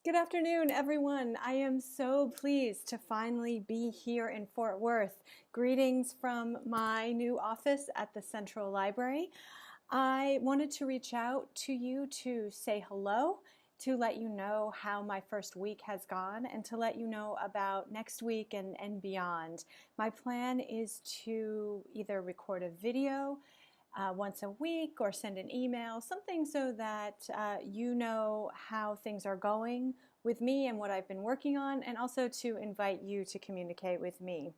Good afternoon, everyone. I am so pleased to finally be here in Fort Worth. Greetings from my new office at the Central Library. I wanted to reach out to you to say hello, to let you know how my first week has gone, and to let you know about next week and beyond. My plan is to either record a video once a week or send an email, something so that you know how things are going with me and what I've been working on, and also to invite you to communicate with me.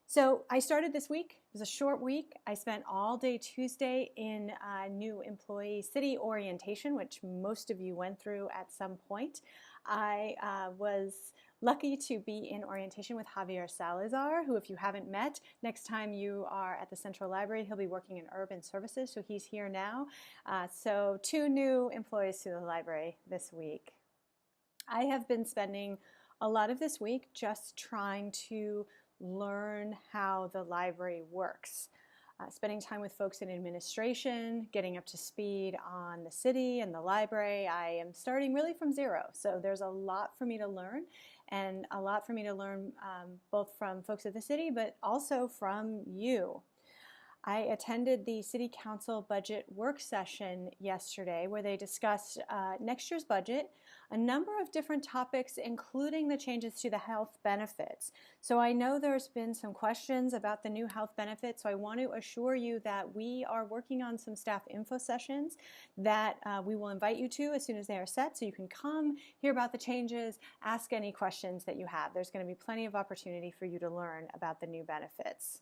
So I started this week. It was a short week. I spent all day Tuesday in new employee city orientation, which most of you went through at some point. I was lucky to be in orientation with Javier Salazar, who, if you haven't met, next time you are at the Central Library, he'll be working in urban services, so he's here now. So 2 new employees to the library this week. I have been spending a lot of this week just trying to learn how the library works. Spending time with folks in administration, getting up to speed on the city and the library. I am starting really from zero, so there's a lot for me to learn, and a lot for me to learn both from folks at the city, but also from you. I attended the City Council budget work session yesterday where they discussed next year's budget, a number of different topics, including the changes to the health benefits. So I know there's been some questions about the new health benefits, so I want to assure you that we are working on some staff info sessions that we will invite you to as soon as they are set, so you can come, hear about the changes, ask any questions that you have. There's going to be plenty of opportunity for you to learn about the new benefits.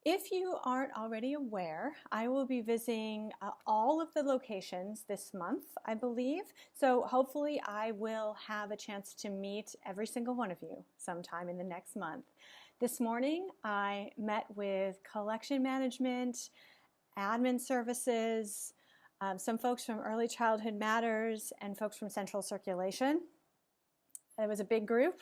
If you aren't already aware, I will be visiting all of the locations this month, I believe. So hopefully I will have a chance to meet every single one of you sometime in the next month. This morning I met with collection management, admin services, some folks from Early Childhood Matters, and folks from Central Circulation. It was a big group.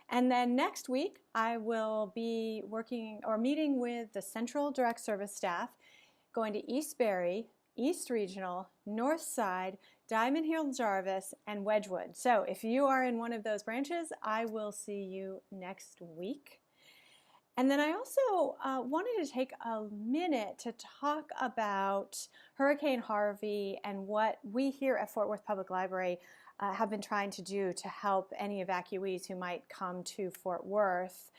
And then next week, I will be working or meeting with the Central Direct Service staff, going to East Barry, East Regional, North Side, Diamond Hill Jarvis, and Wedgwood. So if you are in one of those branches, I will see you next week. And then I also wanted to take a minute to talk about Hurricane Harvey and what we here at Fort Worth Public Library have been trying to do to help any evacuees who might come to Fort Worth.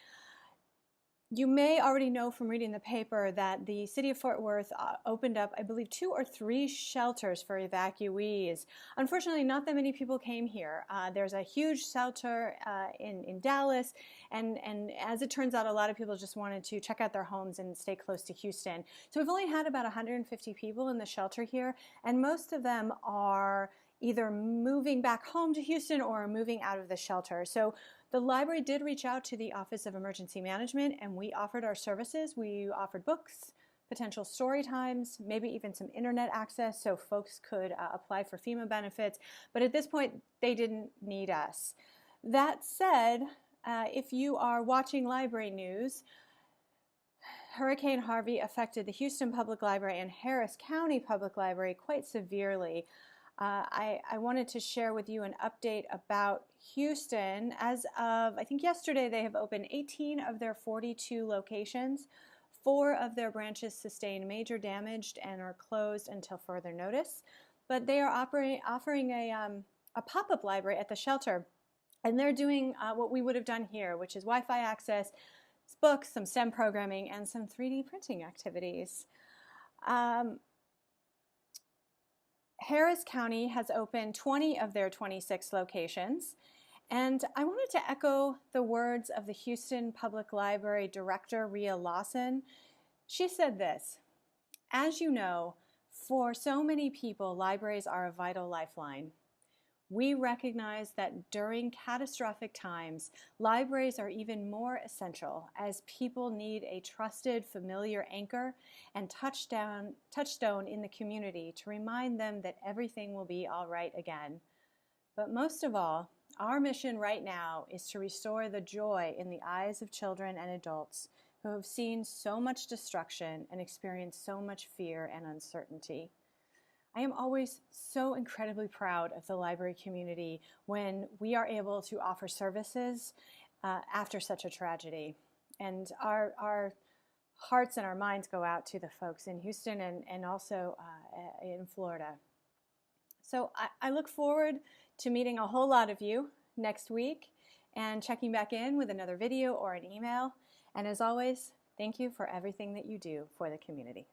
You may already know from reading the paper that the city of Fort Worth opened up, I believe, 2 or 3 shelters for evacuees. Unfortunately, not that many people came here. There's a huge shelter in Dallas, and as it turns out, a lot of people just wanted to check out their homes and stay close to Houston. So we've only had about 150 people in the shelter here, and most of them are either moving back home to Houston or moving out of the shelter. So the library did reach out to the Office of Emergency Management, and we offered our services. We offered books, potential story times, maybe even some internet access so folks could apply for FEMA benefits. But at this point, they didn't need us. That said, if you are watching library news, Hurricane Harvey affected the Houston Public Library and Harris County Public Library quite severely. I wanted to share with you an update about Houston. As of, I think yesterday, they have opened 18 of their 42 locations. 4 of their branches sustained major damage and are closed until further notice. But they are offering a pop-up library at the shelter. And they're doing what we would have done here, which is Wi-Fi access, books, some STEM programming, and some 3D printing activities. Harris County has opened 20 of their 26 locations, and I wanted to echo the words of the Houston Public Library Director, Rhea Lawson. She said this: "As you know, for so many people, libraries are a vital lifeline. We recognize that during catastrophic times, libraries are even more essential as people need a trusted, familiar anchor and touchstone in the community to remind them that everything will be all right again. But most of all, our mission right now is to restore the joy in the eyes of children and adults who have seen so much destruction and experienced so much fear and uncertainty. I am always so incredibly proud of the library community when we are able to offer services after such a tragedy. And our hearts and our minds go out to the folks in Houston and also in Florida. So I look forward to meeting a whole lot of you next week and checking back in with another video or an email. And as always, thank you for everything that you do for the community.